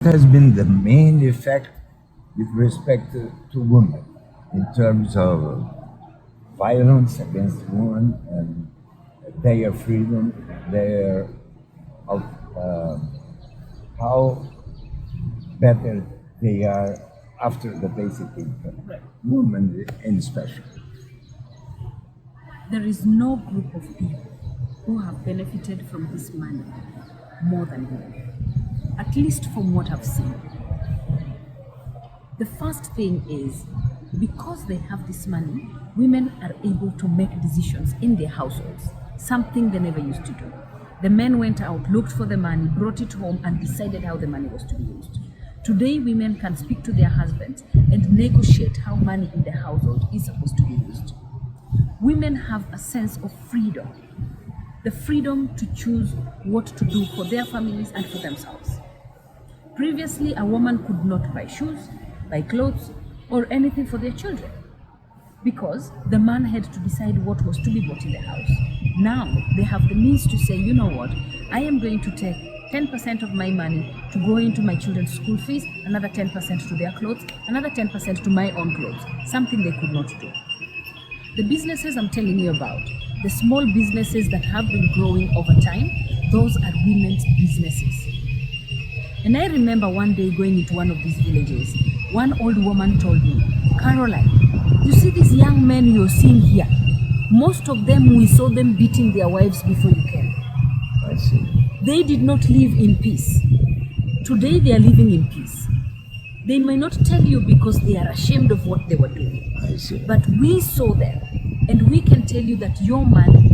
has been the main effect with respect to women in terms of violence against women and their freedom, their how better they are after the basic income, women in special. There is no group of people who have benefited from this money more than women, at least from what I've seen. The first thing is, because they have this money, women are able to make decisions in their households, something they never used to do. The men went out, looked for the money, brought it home, and decided how the money was to be used. Today, women can speak to their husbands and negotiate how money in the household is supposed to be used. Women have a sense of freedom, the freedom to choose what to do for their families and for themselves. Previously, a woman could not buy shoes, buy clothes, or anything for their children, because the man had to decide what was to be bought in the house. Now, they have the means to say, you know what, I am going to take 10% of my money to go into my children's school fees, another 10% to their clothes, another 10% to my own clothes, something they could not do. The businesses I'm telling you about, the small businesses that have been growing over time, those are women's businesses. And I remember one day going into one of these villages, one old woman told me, Caroline, you see these young men you're seeing here, most of them, we saw them beating their wives before you came. I see. They did not live in peace. Today they are living in peace. They may not tell you because they are ashamed of what they were doing. I see. But we saw them, and we can tell you that your money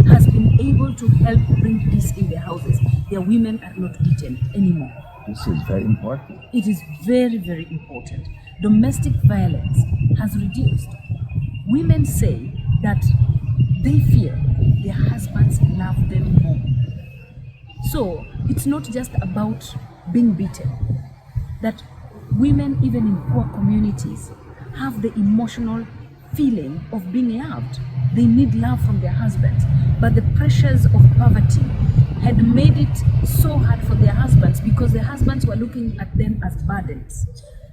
has been able to help bring peace in their houses. Their women are not beaten anymore. This is very important. It is very, very important. Domestic violence has reduced. Women say that they feel their husbands love them more. So it's not just about being beaten, that women, even in poor communities, have the emotional feeling of being loved. They need love from their husbands, but the pressures of poverty had made it so hard for their husbands because their husbands were looking at them as burdens.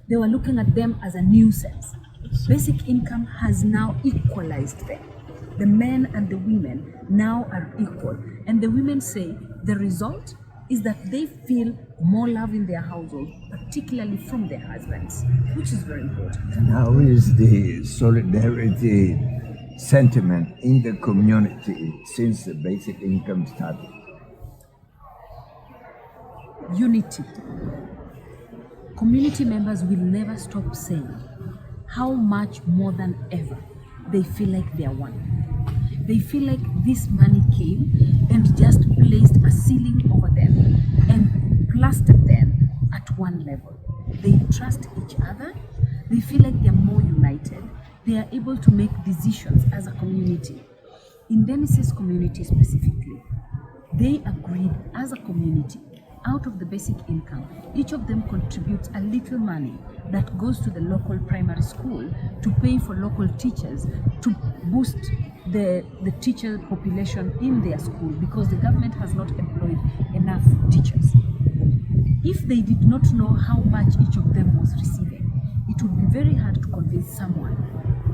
They were looking at them as a nuisance. Basic income has now equalized them. The men and the women now are equal, and the women say the result is that they feel more love in their household, particularly from their husbands, which is very important. And how is the solidarity sentiment in the community since the basic income started? Unity. Community members will never stop saying how much more than ever they feel like they are one. They feel like this money came and just placed a ceiling over them and plastered them at one level. They trust each other. They feel like they're more united. They are able to make decisions as a community. In Dennis's community specifically, they agreed as a community, out of the basic income, each of them contributes a little money that goes to the local primary school to pay for local teachers, to boost the teacher population in their school, because the government has not employed enough teachers. If they did not know how much each of them was receiving, it would be very hard to convince someone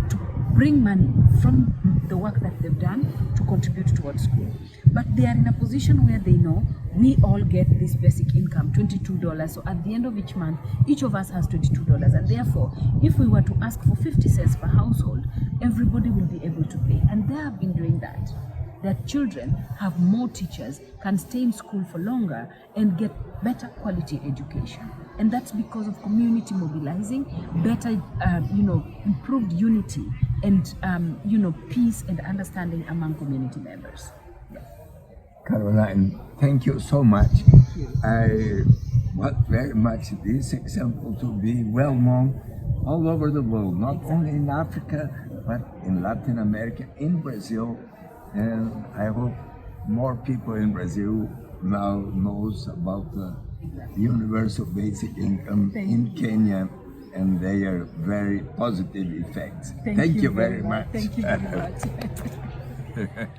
to bring money from the work that they've done to contribute towards school. But they are in a position where they know we all get this basic income, $22. So at the end of each month, each of us has $22. And therefore, if we were to ask for 50 cents per household, everybody will be able to pay. And they have been doing that. Their children have more teachers, can stay in school for longer, and get better quality education. And that's because of community mobilizing, better, improved unity, and peace and understanding among community members. Caroline, thank you so much. Thank you. I want very much this example to be well known all over the world, not only in Africa, but in Latin America, in Brazil, and I hope more people in Brazil now knows about the universal basic income in Quênia and their very positive effects. Thank you very much. Thank you very much.